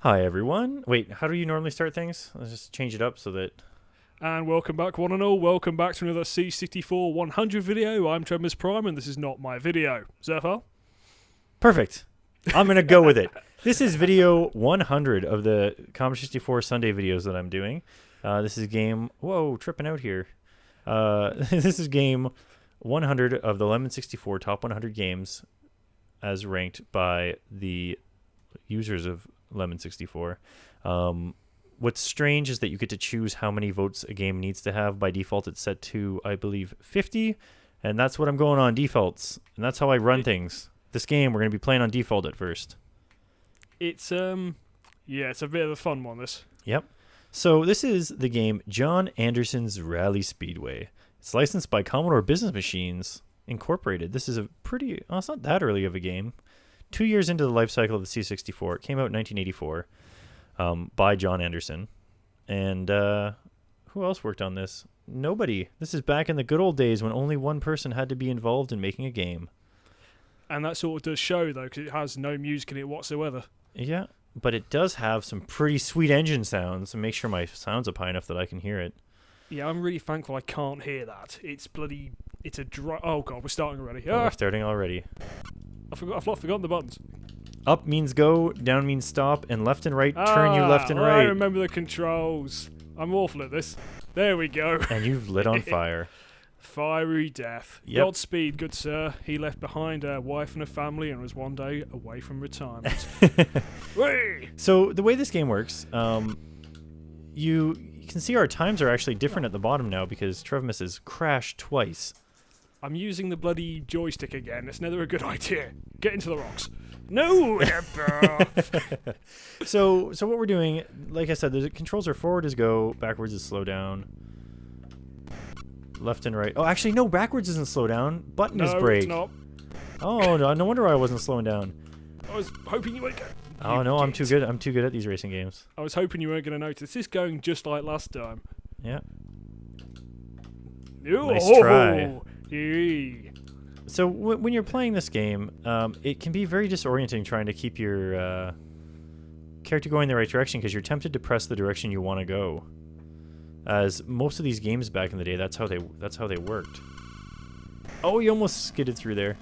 Hi everyone. Wait, how do you normally start things? Let's just change it up so that... And welcome back, one and all. Welcome back to another C64 100 video. I'm Trevimus Prime, and this is not my video. Zerfall? Perfect. I'm going to go with it. This is video 100 of the Commodore 64 Sunday videos that I'm doing. This is game... Whoa, tripping out here. This is game 100 of the Lemon 64 Top 100 Games as ranked by the users of Lemon 64. What's strange is that you get to choose how many votes a game needs to have. By default, it's set to, I believe, 50, and that's what I'm going on, defaults. And that's how I run things. This game, we're going to be playing on default at first. It's, yeah, it's a bit of a fun one, this. Yep. So this is the game John Anderson's Rally Speedway. It's licensed by Commodore Business Machines Incorporated. This is a pretty, well, it's not that early of a game. 2 years into the life cycle of the C64. It came out in 1984. By John Anderson. And who else worked on this? Nobody. This is back in the good old days when only one person had to be involved in making a game. And that sort of does show, though, because it has no music in it whatsoever. Yeah, but it does have some pretty sweet engine sounds, and make sure my sound's up high enough that I can hear it. Yeah, I'm really thankful I can't hear that. It's bloody... It's a dry... Oh, God, we're starting already. Oh, we're starting already. I've forgotten the buttons. Up means go, down means stop, and left and right turn you left and right. I remember the controls. I'm awful at this. There we go. And you've lit on fire. Fiery death. Yep. Godspeed, good sir. He left behind a wife and a family and was one day away from retirement. Whee! So the way this game works, you can see our times are actually different at the bottom now because Trevimus has crashed twice. I'm using the bloody joystick again. It's never a good idea. Get into the rocks. No! So what we're doing, like I said, the controls are forward is go, backwards is slow down, left and right. Oh, actually, no, backwards isn't slow down. Button is brake. It's not. Oh, no wonder I wasn't slowing down. I was hoping you weren't going. Oh no, I'm too good. I'm too good at these racing games. I was hoping you weren't going to notice. This is going just like last time. Yeah. Nice try. Yee. So when you're playing this game, it can be very disorienting trying to keep your character going the right direction because you're tempted to press the direction you want to go. As most of these games back in the day, that's how they worked. Oh, you almost skidded through there.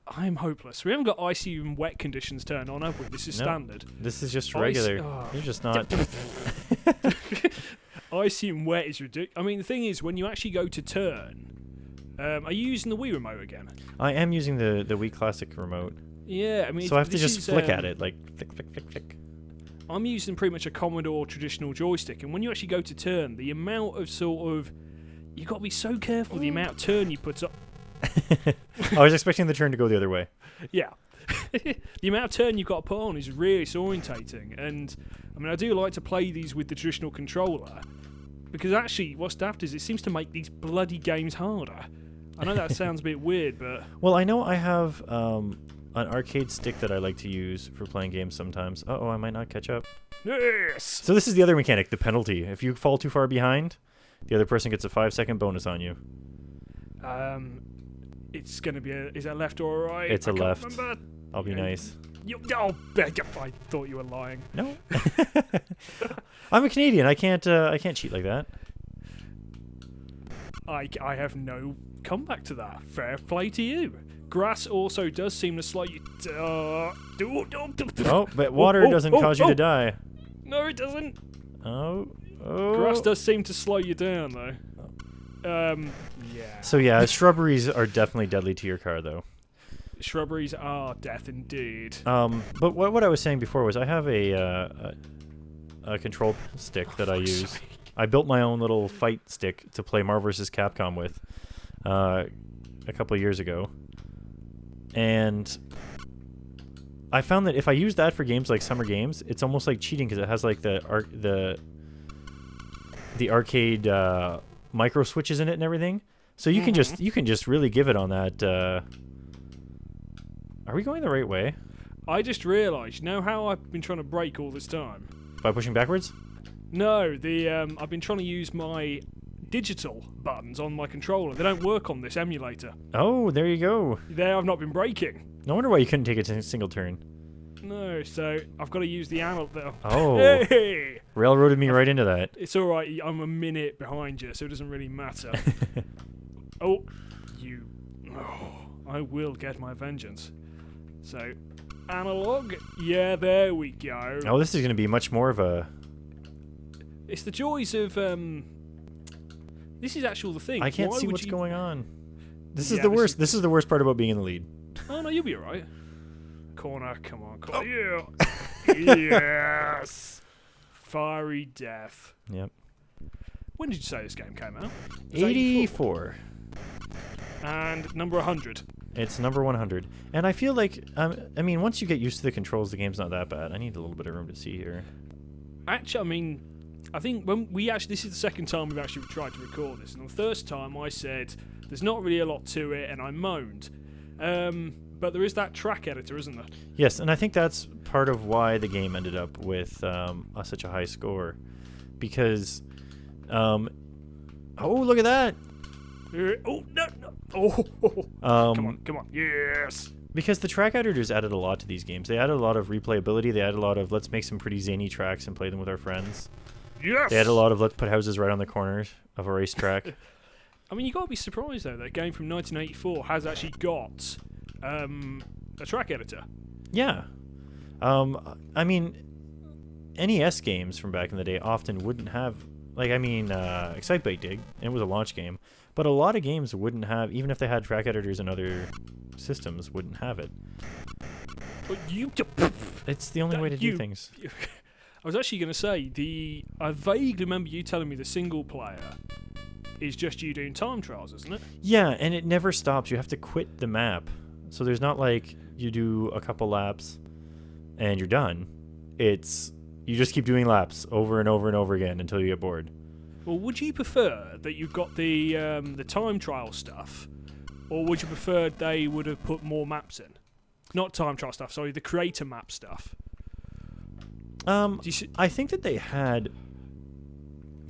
I'm hopeless. We haven't got icy and wet conditions turned on, have we? This is standard. This is just regular. You're just not. Icy and wet is ridiculous. I mean, the thing is, when you actually go to turn. Are you using the Wii remote again? I am using the Wii Classic remote. Yeah, I mean... So I have to just flick at it, like, flick, flick, flick, flick. I'm using pretty much a Commodore traditional joystick, and when you actually go to turn, the amount of sort of... You've got to be so careful the amount of turn you put up... I was expecting the turn to go the other way. Yeah. The amount of turn you've got to put on is really disorientating, and, I mean, I do like to play these with the traditional controller, because actually, what's daft is it seems to make these bloody games harder. I know that sounds a bit weird, but... Well, I know I have an arcade stick that I like to use for playing games sometimes. Uh-oh, I might not catch up. Yes! So this is the other mechanic, the penalty. If you fall too far behind, the other person gets a 5-second bonus on you. It's going to be a... Is that left or right? It's a left. Remember. I'll be nice. Oh, I thought you were lying. No. I'm a Canadian. I can't cheat like that. I have no comeback to that. Fair play to you. Grass also does seem to slow you... Oh, but water doesn't cause you to die. No, it doesn't. Oh. Grass does seem to slow you down, though. Yeah. So yeah, shrubberies are definitely deadly to your car, though. Shrubberies are death indeed. But what I was saying before was I have a control stick that I use. Sake. I built my own little fight stick to play Marvel vs. Capcom with a couple of years ago. And I found that if I use that for games like summer games, it's almost like cheating because it has like the arcade micro switches in it and everything. So you can just really give it on that. Are we going the right way? I just realised, you know how I've been trying to brake all this time? By pushing backwards? No, I've been trying to use my digital buttons on my controller. They don't work on this emulator. Oh, there you go. There, I've not been braking. No wonder why you couldn't take a single turn. No, so I've got to use the analog. Oh. Hey! Railroaded me right into that. It's all right. I'm a minute behind you, so it doesn't really matter. Oh, you. Oh, I will get my vengeance. So, analog. Yeah, there we go. Oh, this is going to be much more of a... It's the joys of. This is actually the thing. I can't Why see would what's you... going on. This Yeah, is the worst. This is the worst part about being in the lead. Oh no, you'll be alright. Corner, come on, corner. Oh. Yeah. Yes. Fiery death. Yep. When did you say this game came out? It was 84. And number 100. It's number 100. And I feel like, I mean, once you get used to the controls, the game's not that bad. I need a little bit of room to see here. Actually, I mean, I think when we actually, this is the second time we've actually tried to record this. And the first time I said, there's not really a lot to it, and I moaned. But there is that track editor, isn't there? Yes, and I think that's part of why the game ended up with such a high score. Because, oh, look at that! Oh, no, no. Oh, come on. Yes! Because the track editors added a lot to these games. They added a lot of replayability. They added a lot of, let's make some pretty zany tracks and play them with our friends. Yes! They added a lot of, let's put houses right on the corners of a racetrack. I mean, you got to be surprised, though, that a game from 1984 has actually got a track editor. Yeah. I mean, NES games from back in the day often wouldn't have, like, I mean, Excitebike did. It was a launch game. But a lot of games wouldn't have, even if they had track editors and other systems, wouldn't have it. But you... It's the only way to do things. I was actually going to say, I vaguely remember you telling me the single player is just you doing time trials, isn't it? Yeah, and it never stops. You have to quit the map. So there's not like you do a couple laps and you're done. It's you just keep doing laps over and over and over again until you get bored. Well, would you prefer that you got the time trial stuff, or would you prefer they would have put more maps in? Not time trial stuff, sorry, the creator map stuff. I think that they had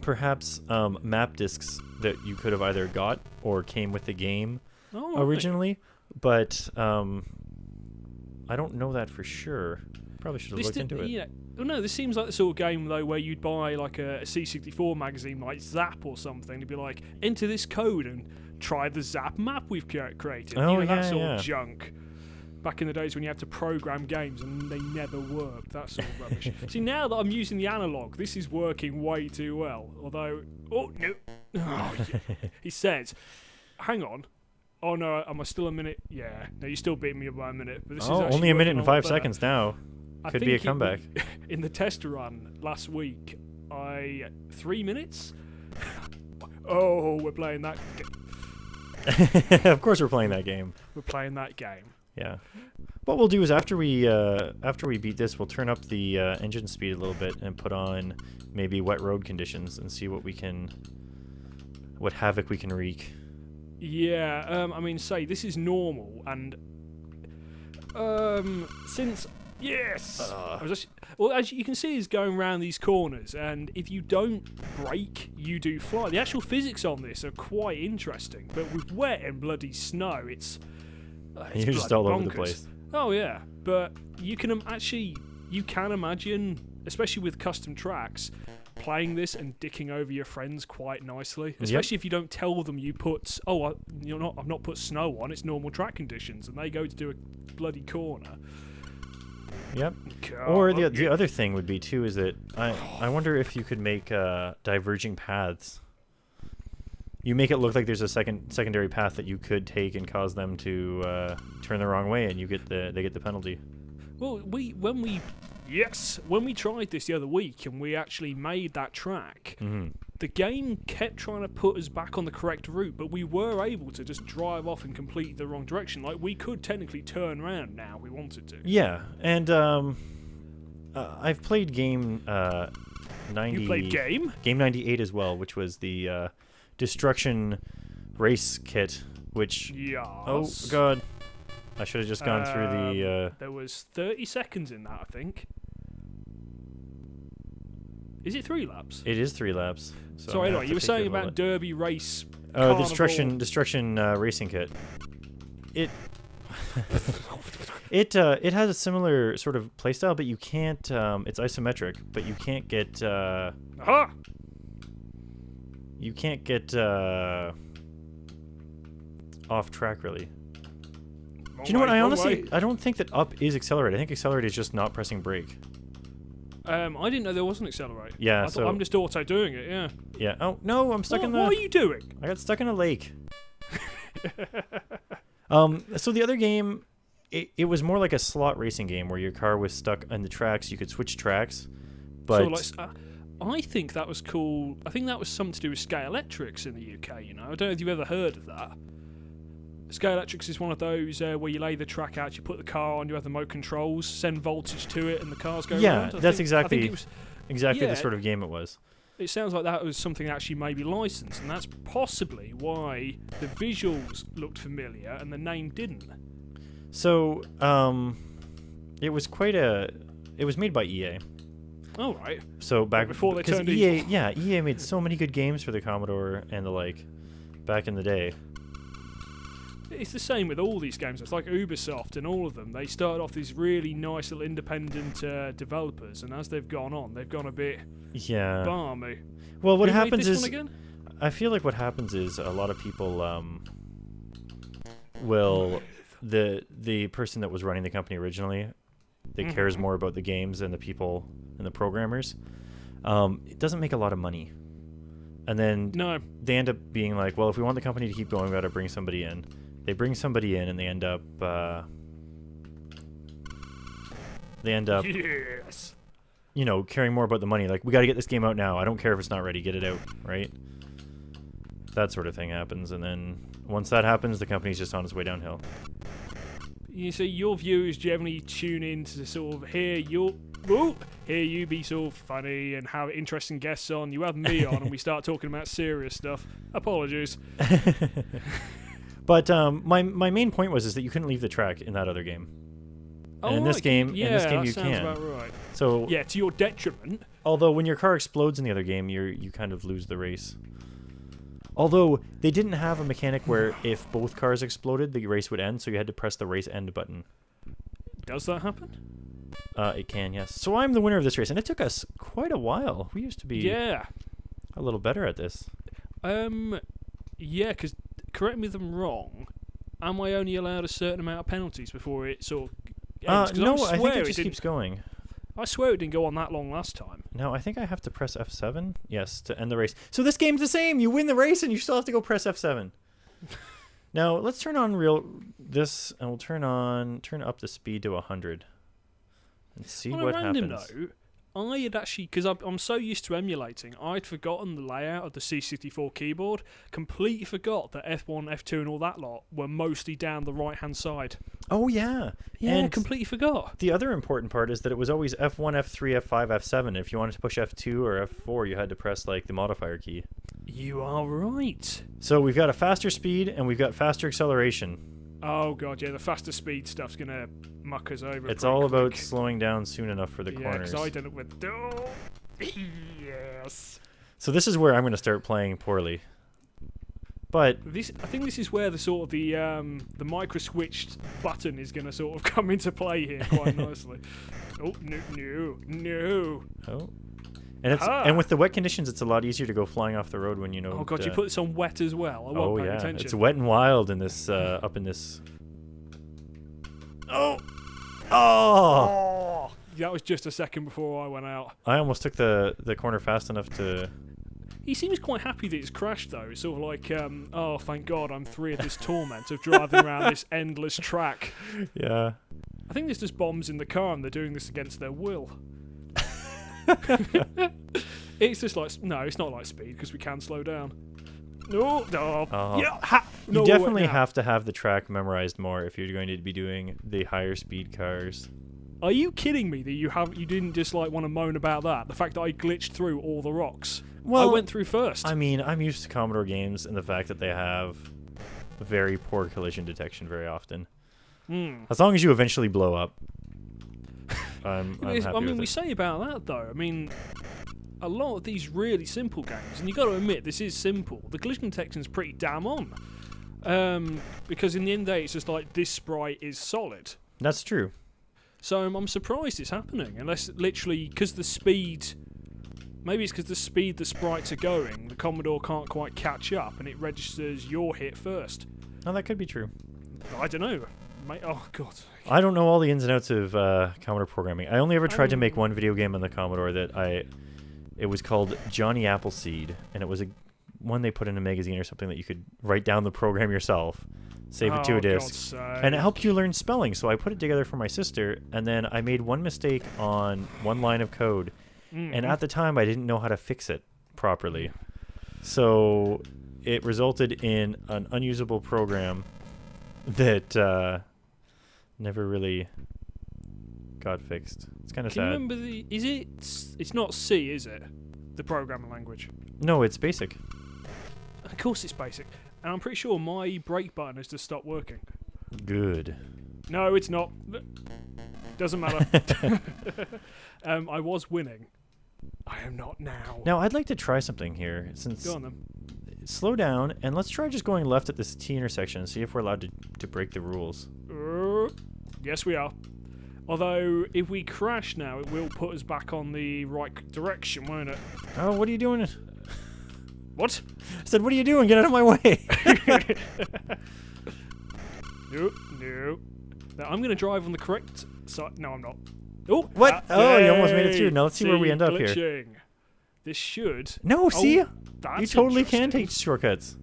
perhaps map discs that you could have either got or came with the game originally, but I don't know that for sure. Probably should have looked into it. Yeah. Well, no, this seems like the sort of game though where you'd buy like a C64 magazine like Zap or something to be like, enter this code and try the Zap map we've created. Oh, that yeah, sort of junk. Back in the days when you had to program games and they never worked, that sort of rubbish. See, now that I'm using the analog, this is working way too well. Although, oh no, he says, "Hang on, oh no, am I still a minute? Yeah, no, you're still beating me by a minute." But this is only a minute and 5 seconds now. Could be a comeback. In the test run last week, 3 minutes. Oh, we're playing that. Of course, we're playing that game. We're playing that game. Yeah. What we'll do is after we beat this, we'll turn up the engine speed a little bit and put on maybe wet road conditions and see what havoc we can wreak. Yeah. I mean, say this is normal, and since yes, well, as you can see, he's going around these corners, and if you don't brake, you do fly. The actual physics on this are quite interesting, but with wet and bloody snow, it's you're just all over the place. Oh yeah, but you can imagine, especially with custom tracks, playing this and dicking over your friends quite nicely. Especially if you don't tell them you put, I've not put snow on. It's normal track conditions, and they go to do a bloody corner. Yep. Or the other thing would be too is that I wonder if you could make diverging paths. You make it look like there's a secondary path that you could take and cause them to turn the wrong way, and they get the penalty. Well, when we tried this the other week and we actually made that track, the game kept trying to put us back on the correct route, but we were able to just drive off and complete the wrong direction. Like, we could technically turn around now if we wanted to. Yeah, and I've played game 90. You played game? Game 98 as well, which was the Destruction race kit, which... Yes. Oh, God. I should have just gone through the... There was 30 seconds in that, I think. Is it 3 laps? It is 3 laps. So anyway, you were saying about Derby race... Oh, the Destruction racing kit. It... It has a similar sort of playstyle, but you can't. It's isometric, but you can't get. Aha! You can't get off track really. Do you know what? I honestly don't think that up is accelerate. I think accelerate is just not pressing brake. I didn't know there was an accelerate. Yeah, I thought I'm just auto doing it. Yeah. Yeah. Oh no, I'm stuck in the. What are you doing? I got stuck in a lake. So the other game, it was more like a slot racing game where your car was stuck on the tracks. You could switch tracks, but So, like, I think that was cool. I think that was something to do with Scalextrics in the UK. You know, I don't know if you've ever heard of that. Scalextrics is one of those where you lay the track out, you put the car on, you have the remote controls, send voltage to it, and the cars go around. That's exactly yeah, the sort of game it was. It sounds like that was something that actually maybe licensed, and that's possibly why the visuals looked familiar and the name didn't. So, it was it was made by EA. Oh, right. So back before they turned EA, evil. yeah, EA made so many good games for the Commodore and the like back in the day. It's the same with all these games. It's like Ubisoft and all of them. They started off these really nice little independent developers, and as they've gone on, they've gone a bit balmy. Well, what Who made happens this is, one again? I feel like what happens is a lot of people will the person that was running the company originally, they cares more about the games and the people and the programmers. It doesn't make a lot of money, and then they end up being like, well, if we want the company to keep going, we got to bring somebody in. They bring somebody in, and they end up yes. You know, caring more about the money. Like, we got to get this game out now. I don't care if it's not ready. Get it out, right? That sort of thing happens, and then once that happens, the company's just on its way downhill. You see, your viewers generally tune in to sort of hear you be sort of funny and have interesting guests on. You have me on, and we start talking about serious stuff. Apologies. But my main point is that you couldn't leave the track in that other game. And in this game, you sounds can. About right. So yeah, to your detriment. Although when your car explodes in the other game, you kind of lose the race. Although they didn't have a mechanic where if both cars exploded, the race would end, so you had to press the race end button. Does that happen? It can, yes. So I'm the winner of this race, and it took us quite a while. We used to be a little better at this. Yeah, because correct me if I'm wrong. Am I only allowed a certain amount of penalties before it sort of ends? No, I think it just keeps going. I swear it didn't go on that long last time. No, I think I have to press F7, yes, to end the race. So this game's the same. You win the race, and you still have to go press F7. Now, let's turn on this, and we'll turn up the speed to 100. And see what happens. Note, I had actually, because I'm so used to emulating, I'd forgotten the layout of the C64 keyboard. Completely forgot that F1, F2 and all that lot were mostly down the right-hand side. Oh, yeah. Yeah, and completely forgot. The other important part is that it was always F1, F3, F5, F7. If you wanted to push F2 or F4, you had to press, like, the modifier key. You are right. So we've got a faster speed, and we've got faster acceleration. Oh, God, yeah, the faster speed stuff's going to muck us over. It's all about slowing down soon enough for the corners. Yeah, because I don't know where to do. Yes. So this is where I'm going to start playing poorly. But I think this is where the sort of the micro switched button is going to sort of come into play here quite nicely. Oh, no. Oh. And with the wet conditions, it's a lot easier to go flying off the road when you know. Oh God, you put this on wet as well. I won't pay attention. It's wet and wild in this up in this. Oh! That was just a second before I went out. I almost took the corner fast enough to. He seems quite happy that it's crashed though. It's sort of like, oh, thank God, I'm free of this torment of driving around this endless track. Yeah. I think there's just bombs in the car and they're doing this against their will. It's just like, no, it's not like Speed because we can slow down. No. You definitely have to have the track memorized more if you're going to be doing the higher speed cars. Are you kidding me that you didn't just like want to moan about that? The fact that I glitched through all the rocks. Well, I went through first. I mean, I'm used to Commodore games and the fact that they have very poor collision detection very often. As long as you eventually blow up, I'm happy with it. We say about that though. I mean, a lot of these really simple games, and you got to admit this is simple. The collision detection is pretty damn on, because in the end of the day, it's just like this sprite is solid. That's true. So I'm surprised it's happening, unless literally because the speed. Maybe it's because the speed the sprites are going, the Commodore can't quite catch up, and it registers your hit first. Oh, that could be true. I don't know. Mate, oh god. I don't know all the ins and outs of Commodore programming. I only ever tried to make one video game on the Commodore it was called Johnny Appleseed, and it was one they put in a magazine or something that you could write down the program yourself, save it to a disk, and it helped you learn spelling. So I put it together for my sister, and then I made one mistake on one line of code, and at the time I didn't know how to fix it properly. So it resulted in an unusable program that never really got fixed. It's kind of sad. Can you remember it's not C, is it? The programming language. No, it's BASIC. Of course it's BASIC. And I'm pretty sure my brake button has just stopped working. Good. No, it's not. Doesn't matter. I was winning. I am not now. Now, I'd like to try something here. Go on then. Slow down, and let's try just going left at this T intersection and see if we're allowed to break the rules. Yes, we are. Although, if we crash now, it will put us back on the right direction, won't it? Oh, what are you doing? What? I said, what are you doing? Get out of my way. No. Now, I'm going to drive on the correct side. No, I'm not. Oh, what? You almost made it through. Now let's see where we end up here. This should. No, see? That's you totally can take shortcuts.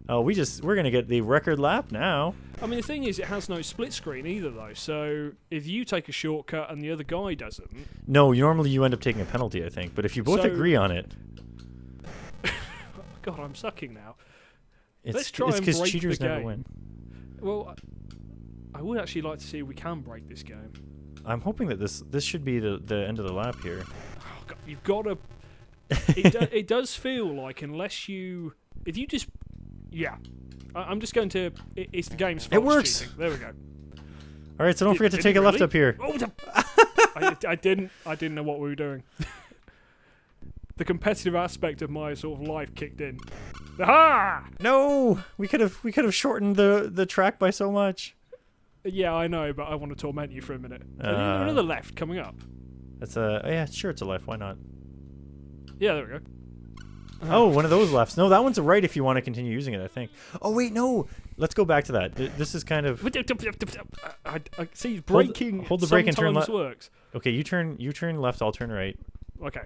Oh, we're going to get the record lap now. I mean, the thing is, it has no split screen either, though. So if you take a shortcut and the other guy doesn't... No, normally you end up taking a penalty, I think. But if you both agree on it... God, I'm sucking now. Let's try and break the game. It's because cheaters never win. Well, I would actually like to see if we can break this game. I'm hoping that this should be the end of the lap here. Oh, God, you've got to... it does feel like unless you... If you just... Yeah. I'm just going to... It's the game's fault. It works! Cheating. There we go. Alright, so don't forget to take a left up here. Oh, I didn't know what we were doing. The competitive aspect of my sort of life kicked in. Aha! No! We could have shortened the track by so much. Yeah, I know, but I want to torment you for a minute. Another left coming up. That's yeah, sure, it's a left. Why not? Yeah, there we go. Oh, one of those lefts. No, that one's a right if you want to continue using it, I think. Oh, wait, no. Let's go back to that. This is kind of... I see, braking hold the brake and turn left. Works. Okay, you turn left, I'll turn right. Okay.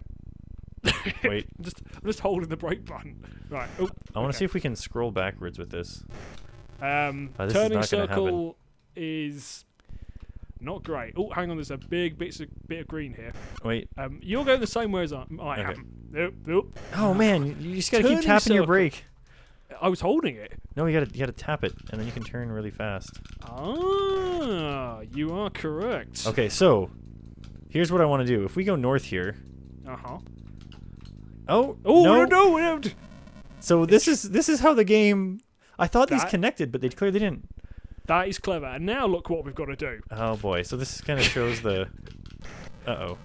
Wait. I'm just holding the brake button. Right. Oh, I want to see if we can scroll backwards with this. This turning circle is not great. Oh, hang on. There's a bit of green here. Wait. You're going the same way as I am. Nope. Oh man, you just gotta keep tapping your brake. I was holding it. No, you gotta tap it, and then you can turn really fast. Ah, you are correct. Okay, so here's what I want to do. If we go north here. Oh no! So this is how the game. I thought these connected, but they clearly didn't. That is clever. And now look what we've got to do. Oh boy! So this kind of shows the. Uh-oh.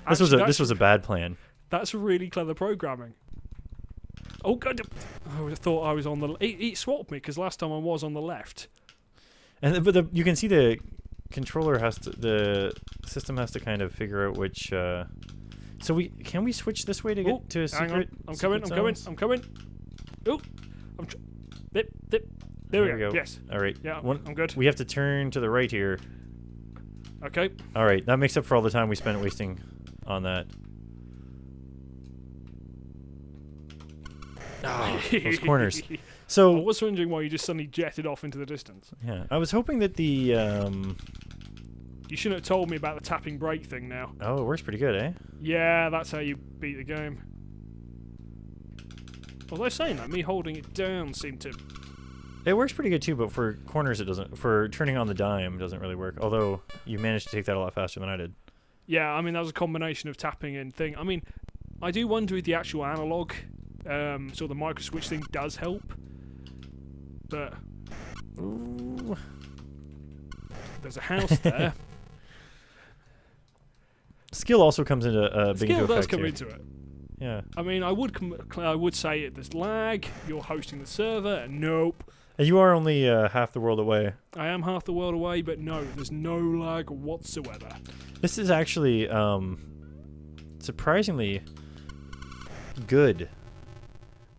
This was a bad plan. That's really clever programming. Oh god! I thought I was on the. It swapped me because last time I was on the left. But you can see the controller the system has to kind of figure out which. So can we switch this way to get to a secret? I'm coming. Oh, there we go. Yes. All right. Yeah, I'm good. We have to turn to the right here. Okay. All right. That makes up for all the time we spent wasting on that. Those corners. So I was wondering why you just suddenly jetted off into the distance. Yeah, I was hoping that the. You shouldn't have told me about the tapping brake thing now. Oh, it works pretty good, eh? Yeah, that's how you beat the game. Although saying that, me holding it down seemed to... It works pretty good too, but for corners it doesn't. For turning on the dime, it doesn't really work. Although, you managed to take that a lot faster than I did. Yeah, I mean, that was a combination of tapping and thing. I mean, I do wonder if the actual analog, so the micro switch thing does help. But... Ooh. There's a house there. Skill also comes into big into effect. Skill does come into it. Yeah. I mean, I would say there's lag. You're hosting the server. And nope. And you are only half the world away. I am half the world away, but no, there's no lag whatsoever. This is actually surprisingly good.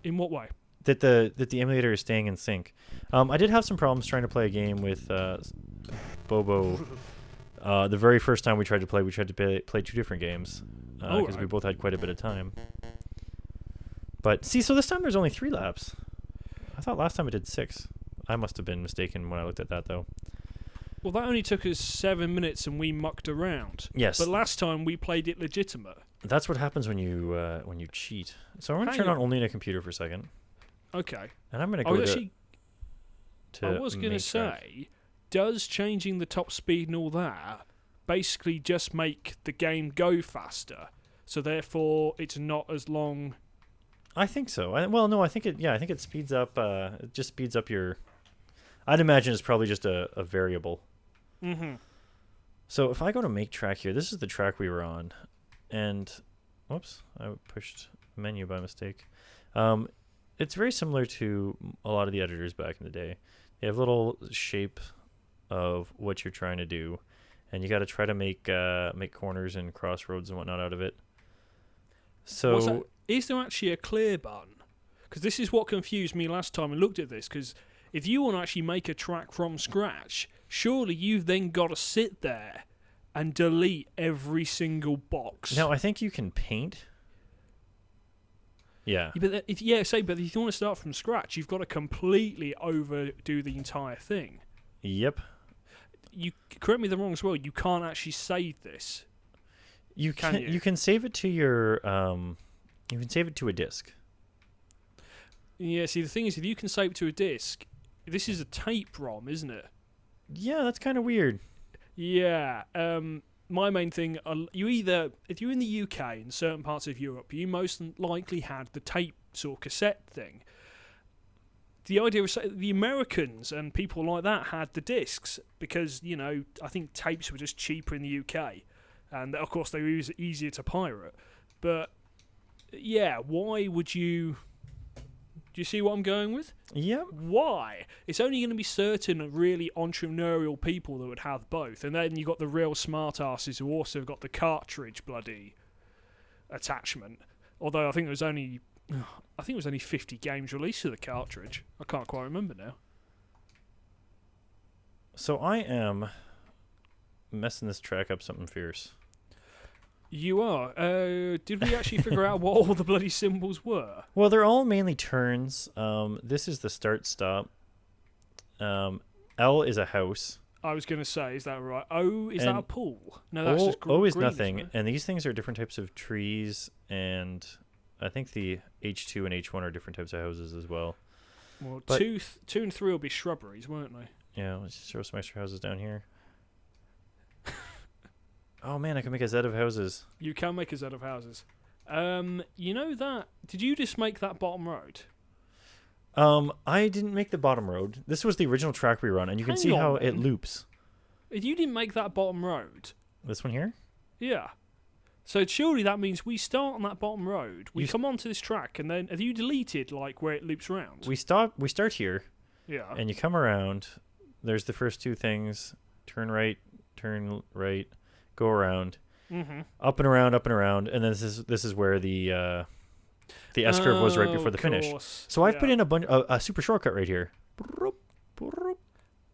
In what way? That the emulator is staying in sync. I did have some problems trying to play a game with Bobo. The very first time we tried to play two different games because we both had quite a bit of time. But see, so this time there's only 3 laps. I thought last time it did 6. I must have been mistaken when I looked at that, though. Well, that only took us 7 minutes, and we mucked around. Yes. But last time we played it legitimate. That's what happens when you cheat. So I'm going to turn on only in a computer for a second. Okay. And I'm going to go to I was going to say, does changing the top speed and all that basically just make the game go faster? So therefore, it's not as long. I think so. I think it speeds up. It just speeds up your. I'd imagine it's probably just a variable. Mm-hmm. So if I go to make track here, this is the track we were on, and whoops, I pushed menu by mistake. It's very similar to a lot of the editors back in the day. They have little shape of what you're trying to do, and you got to try to make corners and crossroads and whatnot out of it. So is there actually a clear button? Because this is what confused me last time I looked at this, because if you want to actually make a track from scratch, surely you've then got to sit there and delete every single box. No, I think you can paint. Yeah. But if you want to start from scratch, you've got to completely overdo the entire thing. Yep. You correct me if I'm wrong as well. You can't actually save this. You can save it to your you can save it to a disk. Yeah, see the thing is if you can save it to a disk, this is a tape ROM, isn't it? Yeah, that's kind of weird. Yeah. My main thing, if you're in the UK and certain parts of Europe, you most likely had the tape sort of cassette thing. The idea was the Americans and people like that had the discs because, I think tapes were just cheaper in the UK. And, of course, they were easier to pirate. But, yeah, why would you... Do you see what I'm going with? Yep. Why? It's only going to be certain really entrepreneurial people that would have both. And then you got the real smartasses who also got the cartridge bloody attachment. Although I think it was only 50 games released to the cartridge. I can't quite remember now. So I am messing this track up something fierce. You are. Did we actually figure out what all the bloody symbols were? Well, they're all mainly turns. This is the start-stop. L is a house. I was going to say, is that right? O, is that a pool? No, that's just O is green, nothing, and these things are different types of trees, and I think the H2 and H1 are different types of houses as well. Well, 2 and 3 will be shrubberies, won't they? Yeah, let's just throw some extra houses down here. Oh man, I can make a Z of houses. You can make a Z of houses. You know that? Did you just make that bottom road? I didn't make the bottom road. This was the original track we were on, and you can see how it loops. If you didn't make that bottom road... This one here? Yeah. So surely that means we start on that bottom road, we come onto this track, and then have you deleted, where it loops around? We start here. Yeah. And you come around. There's the first 2 things. Turn right, go around, up and around, and then this is where the S curve was right before the finish. So I've put in a super shortcut right here.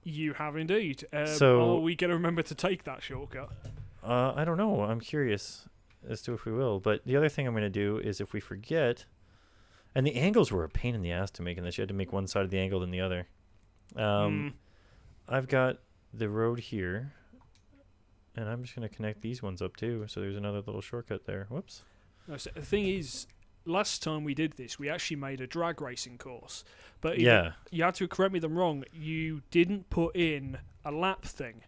You have indeed. So are we going to remember to take that shortcut? I don't know. I'm curious as to if we will. But the other thing I'm going to do is if we forget, and the angles were a pain in the ass to make in this. You had to make one side of the angle than the other. I've got the road here. And I'm just going to connect these ones up too. So there's another little shortcut there. Whoops. No, so the thing is, last time we did this, we actually made a drag racing course. But you had to correct me if I'm wrong. You didn't put in a lap thing,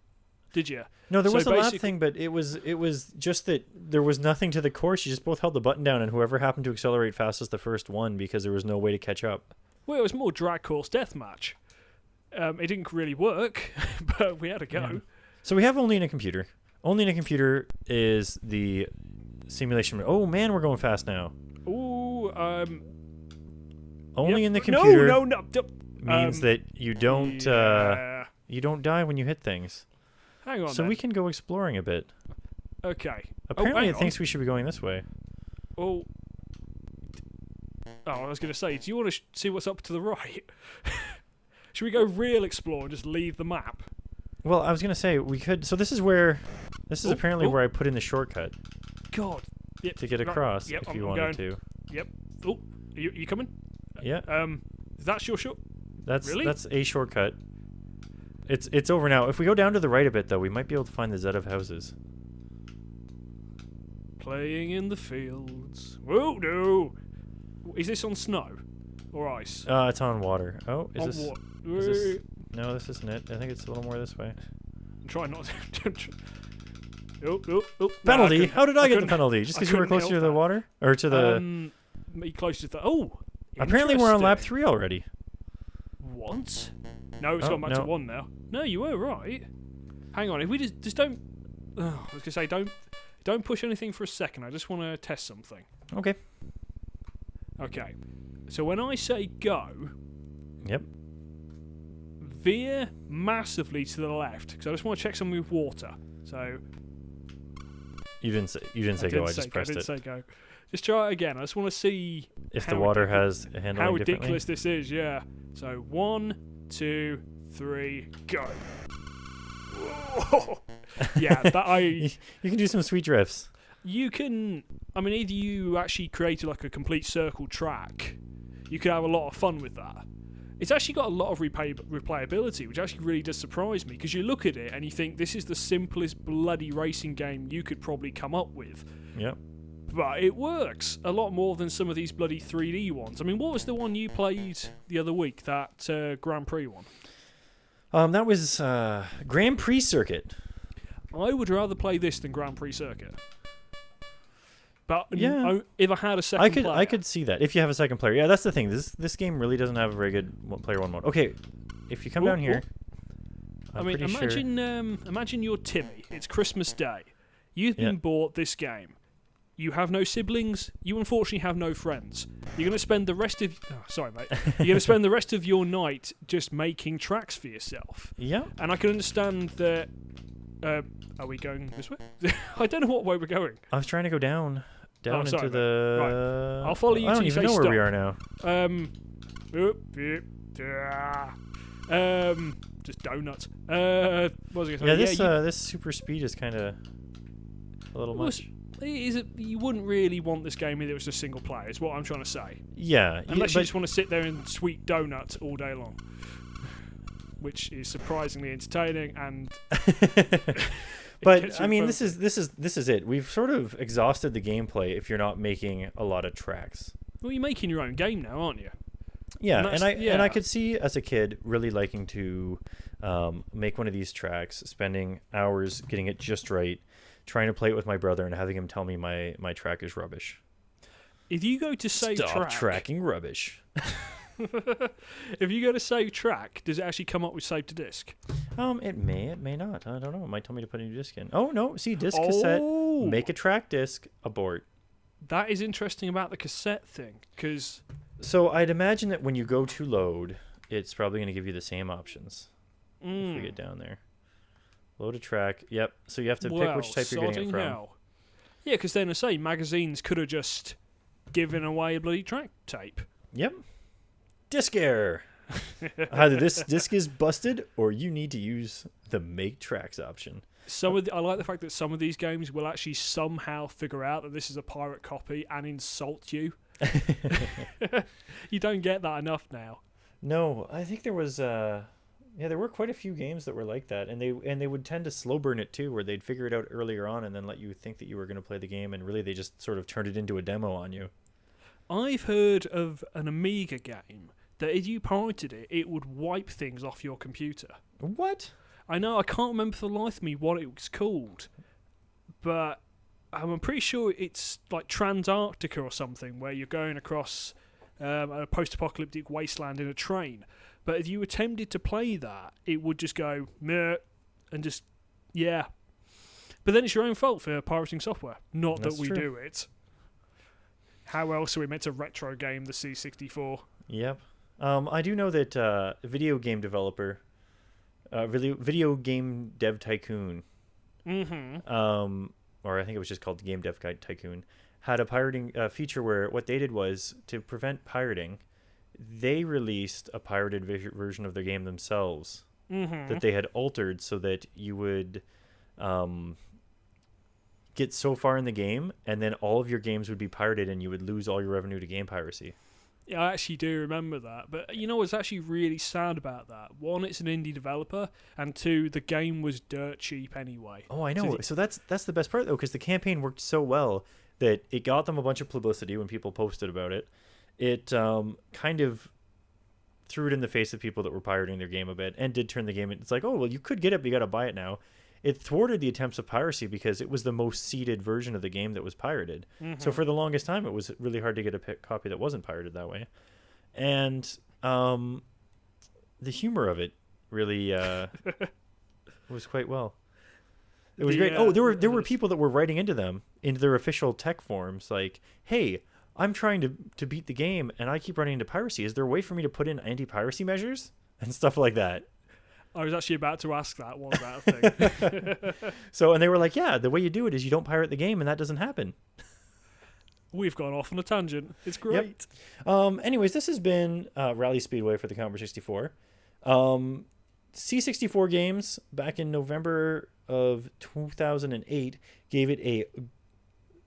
did you? No, there was a lap thing, but it was just that there was nothing to the course. You just both held the button down, and whoever happened to accelerate fastest the first won because there was no way to catch up. Well, it was more drag course deathmatch. It didn't really work, but we had a go. Yeah. So we have only in a computer. Only in a computer is the simulation. Oh man, we're going fast now. Ooh, only in the computer. No. means that you don't die when you hit things. Hang on. So then. we can go exploring a bit. Okay. Apparently, hang it thinks we should be going this way. Oh. Oh, I was going to say, do you want to see what's up to the right? Should we go real explore and just leave the map? Well, I was going to say we could. So this is apparently where I put in the shortcut. God. Yep. To get across Yep, if I'm you wanted going. to. Yep. Oh, you coming? Yeah. That's your short. That's Really? That's a shortcut. It's over now. If we go down to the right a bit, though, we might be able to find the Zev houses. Playing in the fields. Whoa, no. Is this on snow or ice? It's on water. Oh, on is what? this? No, this isn't it. I think it's a little more this way. Try not to. Oh. Penalty? No, How did I get the couldn't- penalty? Just I because you were couldn't closer to help the that. water? Or to the... Be closer to the... Oh! Apparently we're on lap interesting. 3 already. What? No, it's Oh, gone back no. to 1 now. No, you were right. Hang on, if we just don't... I was going to say, don't push anything for a second. I just want to test something. Okay. Okay. So when I say go, Yep. veer massively to the left, because I just want to check something with water. So... You didn't say go, I just pressed I didn't it. say go. Just try it again. I just want to see If how the water ridiculous- has handling how differently. ridiculous this is, yeah. So 1, 2, 3, go. Whoa. Yeah, that You can do some sweet drifts. you can. I mean, either you actually created like a complete circle track. You could have a lot of fun with that. It's actually got a lot of replayability, which actually really does surprise me, because you look at it and you think this is the simplest bloody racing game you could probably come up with. Yep. But it works a lot more than some of these bloody 3D ones. I mean, what was the one you played the other week, that Grand Prix one? That was Grand Prix Circuit. I would rather play this than Grand Prix Circuit. But Yeah. if I had a second player... I could see that if you have a second player. Yeah, that's the thing. This game really doesn't have a very good player one mode. Okay, if you come down here, I mean, imagine you're Timmy. It's Christmas Day. You've been bought this game. You have no siblings. You unfortunately have no friends. You're going to spend the rest of... Oh, sorry, mate. You're going to spend the rest of your night just making tracks for yourself. Yeah. And I can understand that... are we going this way? I don't know what way we're going. I was trying to go down sorry, into the... I'll follow you I till don't you even say know where stop. we are now. Just donuts. What was I going to say? This super speed is kind of a little much. You wouldn't really want this game if it was just single player, is what I'm trying to say. Yeah. Unless you just want to sit there and sweet donuts all day long. Which is surprisingly entertaining and... But I mean, this is it. We've sort of exhausted the gameplay if you're not making a lot of tracks. Well, you're making your own game now, aren't you? Yeah, and I yeah. could see as a kid really liking to make one of these tracks, spending hours getting it just right, trying to play it with my brother and having him tell me my track is rubbish. If you go to save Stop tracking rubbish. If you go to save track, does it actually come up with save to disk? It may not. I don't know. It might tell me to put a new disc in. Oh no, see, disc cassette, make a track disc, abort. That is interesting about the cassette thing, because... So I'd imagine that when you go to load, it's probably going to give you the same options. If we get down there. Load a track. Yep. So you have to pick which type you're getting it from. Hell. Yeah, because then I say magazines could have just given away a bloody track tape. Yep. Disc error. Either this disc is busted or you need to use the make tracks option. I like the fact that some of these games will actually somehow figure out that this is a pirate copy and insult you. You don't get that enough now. No, I think there was there were quite a few games that were like that, and they would tend to slow burn it too, where they'd figure it out earlier on and then let you think that you were going to play the game, and really they just sort of turned it into a demo on you. I've heard of an Amiga game that if you pirated it, it would wipe things off your computer. What? I know, I can't remember for the life of me what it was called, but I'm pretty sure it's like Transantarctica or something, where you're going across a post-apocalyptic wasteland in a train. But if you attempted to play that, it would just go meh, and just yeah. But then it's your own fault for pirating software, not That's that we true. do it. How else are we meant to retro game the C64? Yep. I do know that video game developer, video game Dev Tycoon, or I think it was just called Game Dev Tycoon, had a pirating feature where what they did was to prevent pirating, they released a pirated version of their game themselves that they had altered so that you would get so far in the game and then all of your games would be pirated and you would lose all your revenue to game piracy. Yeah, I actually do remember that. But you know what's actually really sad about that? One, it's an indie developer, and two, the game was dirt cheap anyway. Oh, I know. So that's the best part, though, because the campaign worked so well that it got them a bunch of publicity when people posted about it. It kind of threw it in the face of people that were pirating their game a bit and did turn the game. It's like, oh, well, you could get it, but you got to buy it now. It thwarted the attempts of piracy because it was the most seeded version of the game that was pirated. So for the longest time, it was really hard to get a copy that wasn't pirated that way. And the humor of it really was quite well. It was great. Oh, there were people that were writing into their official tech forums like, hey, I'm trying to beat the game and I keep running into piracy. Is there a way for me to put in anti-piracy measures? And stuff like that. I was actually about to ask that. Was that a thing? So, and they were like, yeah, the way you do it is you don't pirate the game and that doesn't happen. We've gone off on a tangent. It's great. Yep. Anyways, this has been Rally Speedway for the Commodore 64. C64 Games back in November of 2008 gave it a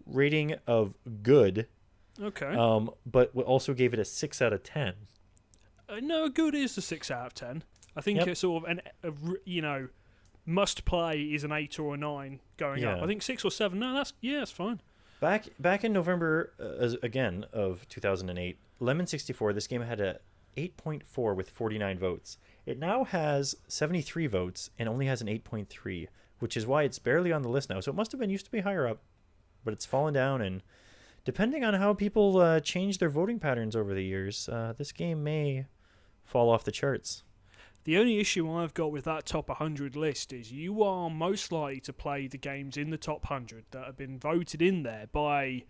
rating of good. Okay. But also gave it a 6 out of 10. No, good is a 6 out of 10. I think it's sort of must play is an 8 or a 9 going up. I think 6 or 7. No, that's fine. Back in November again of 2008, Lemon 64. This game had a 8.4 with 49 votes. It now has 73 votes and only has an 8.3, which is why it's barely on the list now. So it must have been used to be higher up, but it's fallen down. And depending on how people change their voting patterns over the years, this game may fall off the charts. The only issue I've got with that top 100 list is you are most likely to play the games in the top 100 that have been voted in there by,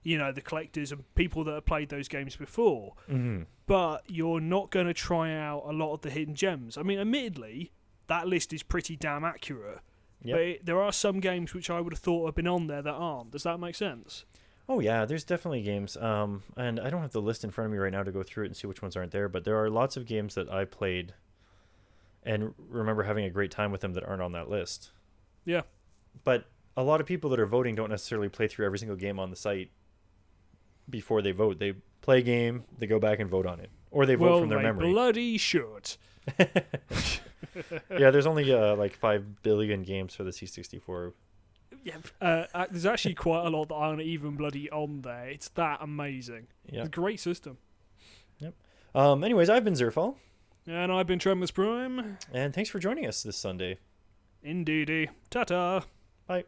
the collectors and people that have played those games before. Mm-hmm. But you're not going to try out a lot of the hidden gems. I mean, admittedly, that list is pretty damn accurate. Yep. But there are some games which I would have thought have been on there that aren't. Does that make sense? Oh, yeah, there's definitely games. And I don't have the list in front of me right now to go through it and see which ones aren't there, but there are lots of games that I played and remember having a great time with them that aren't on that list. Yeah. But a lot of people that are voting don't necessarily play through every single game on the site before they vote. They play a game, they go back and vote on it. Or they vote from their memory. Well, they bloody should. Yeah, there's only like 5 billion games for the C64. Yeah, there's actually quite a lot that aren't even bloody on there. It's that amazing. Yeah. It's a great system. Yep. Anyways, I've been Zerfall. And I've been Trevimus Prime. And thanks for joining us this Sunday. Indeedy. Ta-ta. Bye.